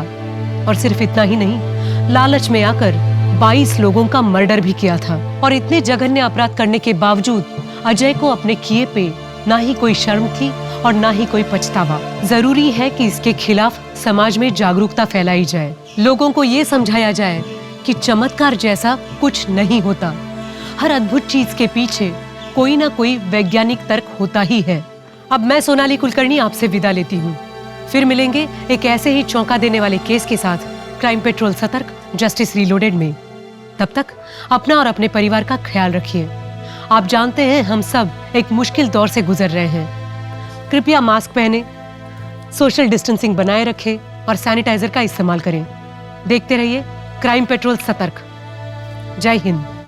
और सिर्फ इतना ही नहीं, लालच में आकर 22 लोगों का मर्डर भी किया था। और इतने जघन्य अपराध करने के बावजूद अजय को अपने किए पे ना ही कोई शर्म थी और ना ही कोई पछतावा। जरूरी है कि इसके खिलाफ समाज में जागरूकता फैलाई जाए, लोगों को ये समझाया जाए कि चमत्कार जैसा कुछ नहीं होता। हर अद्भुत चीज के पीछे कोई ना कोई वैज्ञानिक तर्क होता ही है। अब मैं सोनाली कुलकर्णी आपसे विदा लेती हूँ। फिर मिलेंगे एक ऐसे ही चौंका देने वाले केस के साथ क्राइम पेट्रोल सतर्क जस्टिस रीलोडेड में। तब तक अपना और अपने परिवार का ख्याल रखिए। आप जानते हैं हम सब एक मुश्किल दौर से गुजर रहे हैं। कृपया मास्क पहने, सोशल डिस्टेंसिंग बनाए रखें और सैनिटाइजर का इस्तेमाल करें। देखते रहिए क्राइम पेट्रोल सतर्क। जय हिंद।